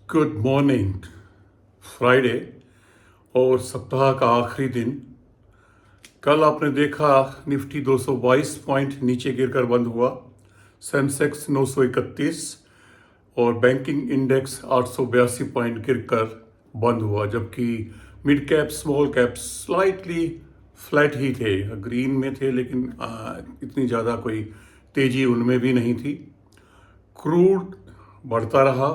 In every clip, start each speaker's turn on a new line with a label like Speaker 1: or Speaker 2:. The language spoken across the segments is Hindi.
Speaker 1: Good morning. फ्राइडे और सप्ताह का आखिरी दिन। कल आपने देखा निफ्टी 222 पॉइंट नीचे गिरकर बंद हुआ। सेंसेक्स 931 और बैंकिंग इंडेक्स 882 पॉइंट गिरकर बंद हुआ, जबकि mid cap small cap slightly flat ही थे, ग्रीन में थे, लेकिन इतनी ज़्यादा कोई तेज़ी उनमें भी नहीं थी। क्रूड बढ़ता रहा,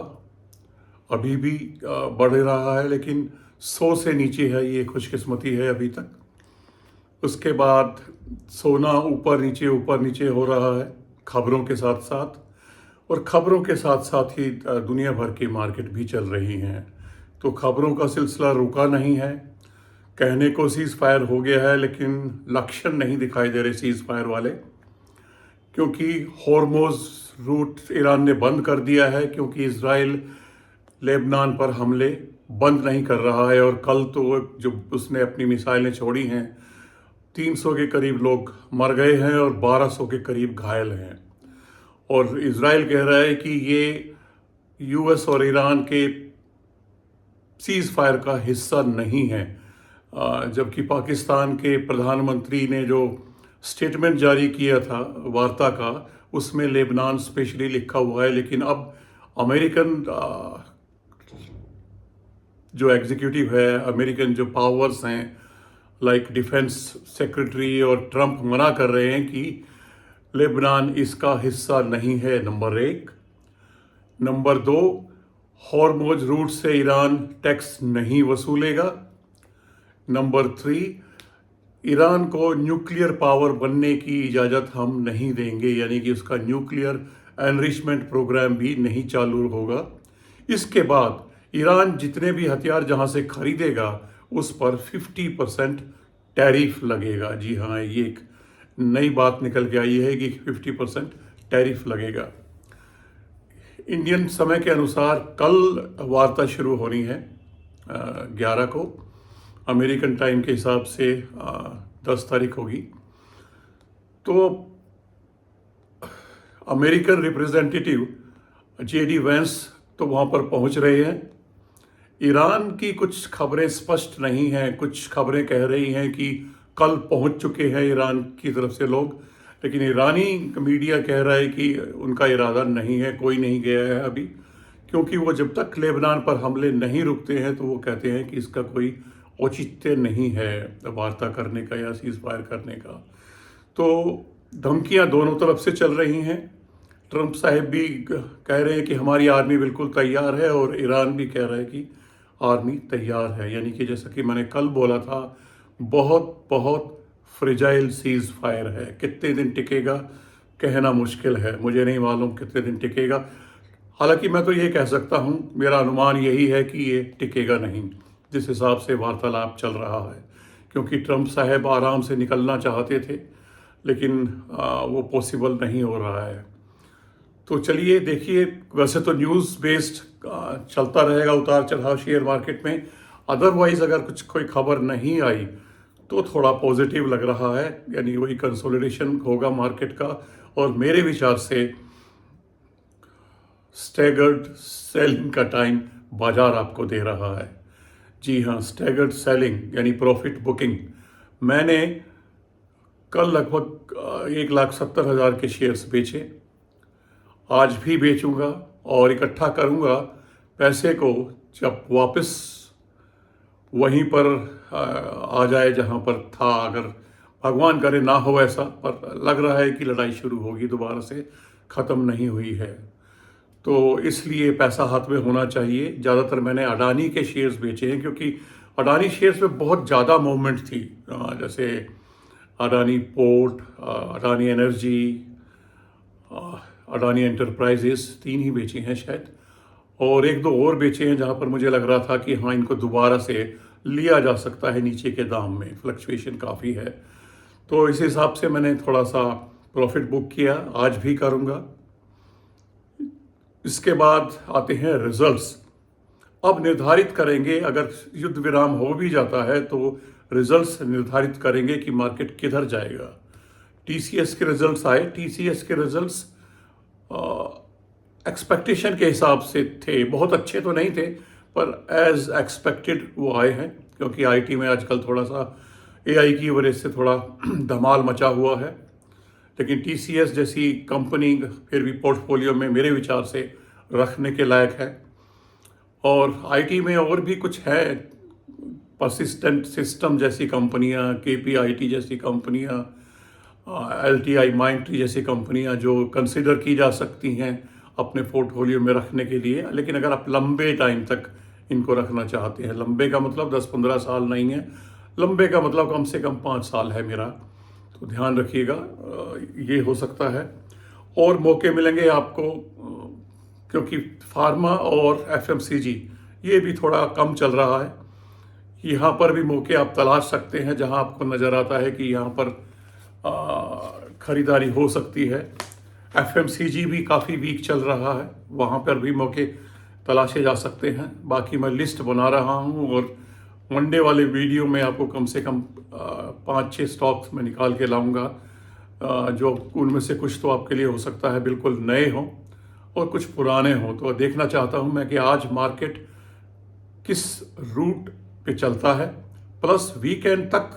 Speaker 1: अभी भी बढ़ रहा है, लेकिन 100 से नीचे है, ये खुशकिस्मती है अभी तक। उसके बाद सोना ऊपर नीचे हो रहा है खबरों के साथ साथ, और खबरों के साथ साथ ही दुनिया भर की मार्केट भी चल रही हैं। तो खबरों का सिलसिला रुका नहीं है। कहने को सीज़ फायर हो गया है, लेकिन लक्षण नहीं दिखाई दे रहे सीज़ फायर वाले, क्योंकि हॉर्मोज रूट ईरान ने बंद कर दिया है, क्योंकि इजराइल लेबनान पर हमले बंद नहीं कर रहा है। और कल तो जो उसने अपनी मिसाइलें छोड़ी हैं, 300 के करीब लोग मर गए हैं और 1200 के करीब घायल हैं। और इजराइल कह रहा है कि ये यूएस और ईरान के सीज़ फायर का हिस्सा नहीं है, जबकि पाकिस्तान के प्रधानमंत्री ने जो स्टेटमेंट जारी किया था वार्ता का, उसमें लेबनान स्पेशली लिखा हुआ है। लेकिन अब अमेरिकन जो एग्जीक्यूटिव है, अमेरिकन जो पावर्स हैं लाइक डिफेंस सेक्रेटरी और ट्रंप मना कर रहे हैं कि लेबनान इसका हिस्सा नहीं है, नंबर 1। नंबर 2, हॉर्मोज रूट से ईरान टैक्स नहीं वसूलेगा। नंबर 3, ईरान को न्यूक्लियर पावर बनने की इजाज़त हम नहीं देंगे, यानी कि उसका न्यूक्लियर एनरिचमेंट प्रोग्राम भी नहीं चालू होगा। इसके बाद ईरान जितने भी हथियार जहां से खरीदेगा उस पर 50% टैरिफ लगेगा। जी हाँ, ये एक नई बात निकल के आई है कि 50% टैरिफ लगेगा। इंडियन समय के अनुसार कल वार्ता शुरू होनी है 11 को, अमेरिकन टाइम के हिसाब से 10 तारीख होगी। तो अमेरिकन रिप्रेजेंटेटिव जेडी वैंस तो वहाँ पर पहुँच रहे हैं। ईरान की कुछ खबरें स्पष्ट नहीं हैं, कुछ खबरें कह रही हैं कि कल पहुँच चुके हैं ईरान की तरफ से लोग, लेकिन ईरानी मीडिया कह रहा है कि उनका इरादा नहीं है, कोई नहीं गया है अभी, क्योंकि वो जब तक लेबनान पर हमले नहीं रुकते हैं तो वो कहते हैं कि इसका कोई औचित्य नहीं है वार्ता करने का या सीज़ फायर करने का। तो धमकियां दोनों तरफ से चल रही हैं। ट्रंप साहब भी कह रहे हैं कि हमारी आर्मी बिल्कुल तैयार है, और ईरान भी कह रहा है कि आर्मी तैयार है। यानी कि जैसा कि मैंने कल बोला था, बहुत बहुत फ्रिजाइल सीज़ फायर है। कितने दिन टिकेगा कहना मुश्किल है, मुझे नहीं मालूम कितने दिन टिकेगा। हालांकि मैं तो ये कह सकता हूँ, मेरा अनुमान यही है कि ये टिकेगा नहीं, जिस हिसाब से वार्तालाप चल रहा है, क्योंकि ट्रंप साहब आराम से निकलना चाहते थे, लेकिन वो पॉसिबल नहीं हो रहा है। तो चलिए देखिए, वैसे तो न्यूज़ बेस्ड चलता रहेगा उतार चढ़ाव शेयर मार्केट में। अदरवाइज अगर कुछ कोई खबर नहीं आई तो थोड़ा पॉजिटिव लग रहा है, यानी वही कंसोलिडेशन होगा मार्केट का। और मेरे विचार से स्टैगर्ड सेलिंग का टाइम बाजार आपको दे रहा है। जी हाँ, स्टैगर्ड सेलिंग यानी प्रॉफिट बुकिंग। मैंने कल लगभग 1,70,000 के शेयर्स बेचे, आज भी बेचूंगा और इकट्ठा करूंगा पैसे को, जब वापस वहीं पर आ जाए जहां पर था। अगर भगवान करे ना हो ऐसा, पर लग रहा है कि लड़ाई शुरू होगी दोबारा से, ख़त्म नहीं हुई है, तो इसलिए पैसा हाथ में होना चाहिए। ज़्यादातर मैंने अडानी के शेयर्स बेचे हैं, क्योंकि अडानी शेयर्स में बहुत ज़्यादा मूवमेंट थी। जैसे Adani port, Adani energy, Adani enterprises, 3 ही बेचे हैं शायद, और 1-2 और बेचे हैं जहां पर मुझे लग रहा था कि हाँ, इनको दोबारा से लिया जा सकता है नीचे के दाम में, फ्लक्चुएशन काफ़ी है। तो इस हिसाब से मैंने थोड़ा सा प्रॉफिट बुक किया, आज भी करूँगा। इसके बाद आते हैं रिजल्ट्स। अब निर्धारित करेंगे, अगर युद्ध विराम हो भी जाता है तो रिजल्ट्स निर्धारित करेंगे कि मार्केट किधर जाएगा। टीसीएस के रिजल्ट्स आए, टीसीएस के रिजल्ट्स एक्सपेक्टेशन के हिसाब से थे, बहुत अच्छे तो नहीं थे पर एज एक्सपेक्टेड वो आए हैं, क्योंकि आईटी में आजकल थोड़ा सा एआई की वजह से थोड़ा धमाल मचा हुआ है। लेकिन टीसीएस जैसी कंपनी फिर भी पोर्टफोलियो में मेरे विचार से रखने के लायक है। और आईटी में और भी कुछ है, परसिस्टेंट सिस्टम जैसी कंपनियां, केपीआईटी जैसी कंपनियां, एलटीआई माइंडट्री जैसी कंपनियां जो कंसिडर की जा सकती हैं अपने पोर्टफोलियो में रखने के लिए। लेकिन अगर आप लंबे टाइम तक इनको रखना चाहते हैं, लंबे का मतलब 10-15 साल नहीं है, लंबे का मतलब कम से कम 5 साल है मेरा, तो ध्यान रखिएगा, ये हो सकता है। और मौके मिलेंगे आपको, क्योंकि फार्मा और एफएमसीजी ये भी थोड़ा कम चल रहा है। यहाँ पर भी मौके आप तलाश सकते हैं जहाँ आपको नज़र आता है कि यहाँ पर खरीदारी हो सकती है। एफएमसीजी भी काफ़ी वीक चल रहा है, वहाँ पर भी मौके तलाशे जा सकते हैं। बाकी मैं लिस्ट बना रहा हूँ और मंडे वाले वीडियो में आपको कम से कम 5-6 स्टॉक्स में निकाल के लाऊंगा, जो उनमें से कुछ तो आपके लिए हो सकता है बिल्कुल नए हों और कुछ पुराने हों। तो देखना चाहता हूँ मैं कि आज मार्केट किस रूट पे चलता है, प्लस वीकेंड तक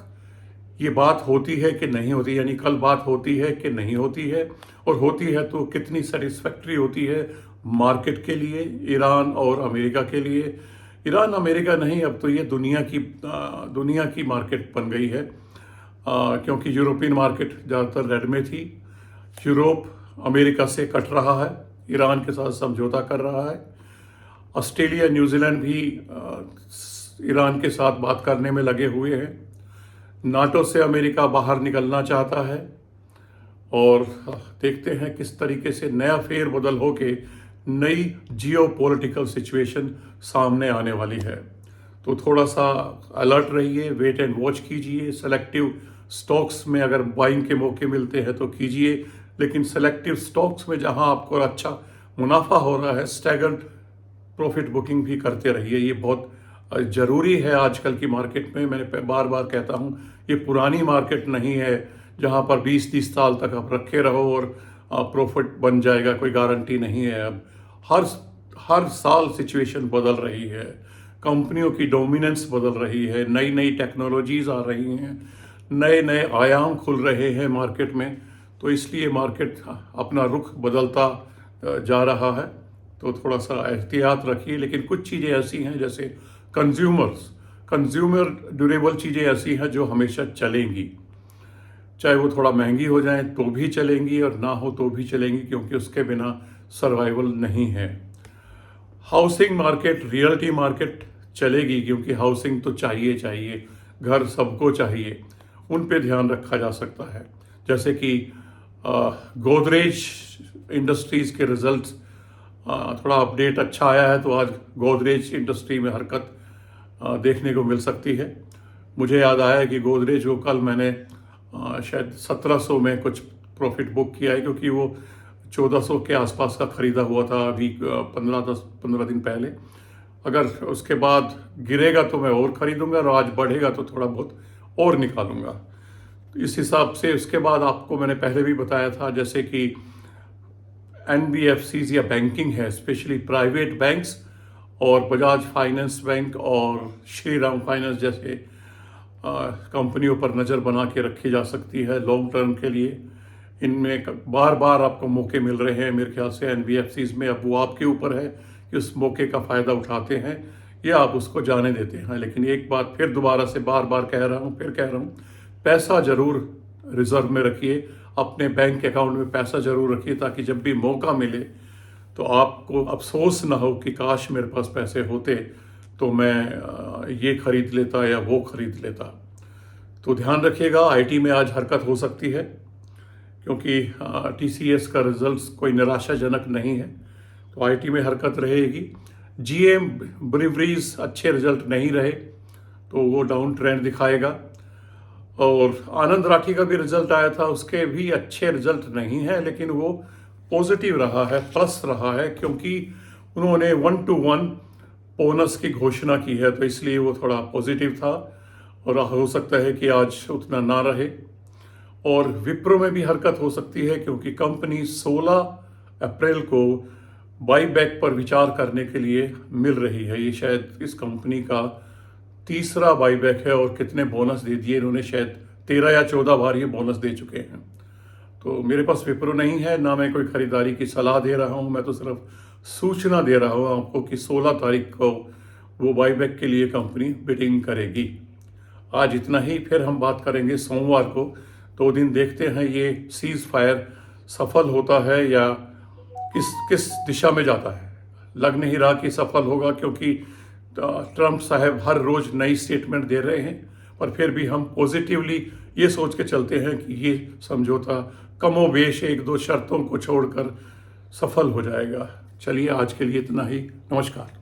Speaker 1: ये बात होती है कि नहीं होती, यानी कल बात होती है कि नहीं होती है, और होती है तो कितनी सेटिस्फैक्ट्री होती है मार्केट के लिए, ईरान और अमेरिका के लिए। ईरान अमेरिका नहीं, अब तो ये दुनिया की मार्केट बन गई है, क्योंकि यूरोपियन मार्केट ज़्यादातर रेड में थी। यूरोप अमेरिका से कट रहा है, ईरान के साथ समझौता कर रहा है। ऑस्ट्रेलिया, न्यूजीलैंड भी ईरान के साथ बात करने में लगे हुए हैं। नाटो से अमेरिका बाहर निकलना चाहता है, और देखते हैं किस तरीके से नया फेरबदल होके नई जियोपॉलिटिकल सिचुएशन सामने आने वाली है। तो थोड़ा सा अलर्ट रहिए, वेट एंड वॉच कीजिए। सेलेक्टिव स्टॉक्स में अगर बाइंग के मौके मिलते हैं तो कीजिए, लेकिन सेलेक्टिव स्टॉक्स में जहां आपको अच्छा मुनाफा हो रहा है, स्टैगर्ड प्रॉफिट बुकिंग भी करते रहिए। ये बहुत ज़रूरी है आजकल की मार्केट में। मैंने बार बार कहता हूँ, ये पुरानी मार्केट नहीं है जहाँ पर 20-30 साल तक आप रखे रहो और प्रॉफिट बन जाएगा, कोई गारंटी नहीं है। अब हर साल सिचुएशन बदल रही है, कंपनियों की डोमिनेंस बदल रही है, नई नई टेक्नोलॉजीज आ रही हैं, नए नए आयाम खुल रहे हैं मार्केट में। तो इसलिए मार्केट अपना रुख बदलता जा रहा है, तो थोड़ा सा एहतियात रखिए। लेकिन कुछ चीज़ें ऐसी हैं जैसे कंज्यूमर ड्यूरेबल चीज़ें ऐसी हैं जो हमेशा चलेंगी, चाहे वो थोड़ा महंगी हो जाए तो भी चलेंगी और ना हो तो भी चलेंगी, क्योंकि उसके बिना सर्वाइवल नहीं है। हाउसिंग मार्केट, रियल्टी मार्केट चलेगी, क्योंकि हाउसिंग तो चाहिए, घर सबको चाहिए, उन पे ध्यान रखा जा सकता है। जैसे कि गोदरेज इंडस्ट्रीज़ के रिजल्ट्स थोड़ा अपडेट अच्छा आया है, तो आज गोदरेज इंडस्ट्री में हरकत देखने को मिल सकती है। मुझे याद आया कि गोदरेज को कल मैंने शायद 1700 में कुछ प्रॉफिट बुक किया है, क्योंकि वो 1400 के आसपास का खरीदा हुआ था अभी 15 दिन पहले। अगर उसके बाद गिरेगा तो मैं और खरीदूंगा, और आज बढ़ेगा तो थोड़ा बहुत और निकालूंगा। इस हिसाब से उसके बाद आपको मैंने पहले भी बताया था, जैसे कि एनबीएफसीज या बैंकिंग है, स्पेशली प्राइवेट बैंक्स और बजाज फाइनेंस बैंक और श्रीराम फाइनेंस जैसे कंपनियों पर नज़र बना के रखी जा सकती है लॉन्ग टर्म के लिए। इनमें बार बार आपको मौके मिल रहे हैं मेरे ख्याल से एनबीएफसीज में। अब वो आपके ऊपर है कि उस मौके का फ़ायदा उठाते हैं या आप उसको जाने देते हैं। लेकिन एक बात फिर दोबारा से बार बार कह रहा हूँ, पैसा ज़रूर रिजर्व में रखिए, अपने बैंक अकाउंट में पैसा ज़रूर रखिए, ताकि जब भी मौका मिले तो आपको अफसोस ना हो कि काश मेरे पास पैसे होते तो मैं ये खरीद लेता या वो खरीद लेता। तो ध्यान रखिएगा, आईटी में आज हरकत हो सकती है, क्योंकि टीसीएस का रिजल्ट्स कोई निराशाजनक नहीं है, तो आईटी में हरकत रहेगी। जीएम ब्रीवरीज अच्छे रिजल्ट नहीं रहे तो वो डाउन ट्रेंड दिखाएगा, और आनंद राठी का भी रिजल्ट आया था, उसके भी अच्छे रिजल्ट नहीं है, लेकिन वो पॉजिटिव रहा है, प्लस रहा है, क्योंकि उन्होंने 1-to-1 बोनस की घोषणा की है, तो इसलिए वो थोड़ा पॉजिटिव था, और हो सकता है कि आज उतना ना रहे। और विप्रो में भी हरकत हो सकती है, क्योंकि कंपनी 16 अप्रैल को बाई बैक पर विचार करने के लिए मिल रही है। ये शायद इस कंपनी का तीसरा बाई बैक है और कितने बोनस दे दिए इन्होंने, शायद 13 या 14 बार ये बोनस दे चुके हैं। तो मेरे पास विप्रो नहीं है, ना मैं कोई खरीदारी की सलाह दे रहा हूँ, मैं तो सिर्फ सूचना दे रहा हूँ आपको कि 16 तारीख को वो बाईबैक के लिए कंपनी बिडिंग करेगी। आज इतना ही, फिर हम बात करेंगे सोमवार को। 2 दिन देखते हैं ये सीज फायर सफल होता है या किस दिशा में जाता है। लग नहीं रहा कि सफल होगा, क्योंकि ट्रंप साहब हर रोज नई स्टेटमेंट दे रहे हैं, पर फिर भी हम पॉजिटिवली ये सोच के चलते हैं कि ये समझौता कमोबेश 1-2 शर्तों को छोड़कर सफल हो जाएगा। चलिए आज के लिए इतना ही। नमस्कार।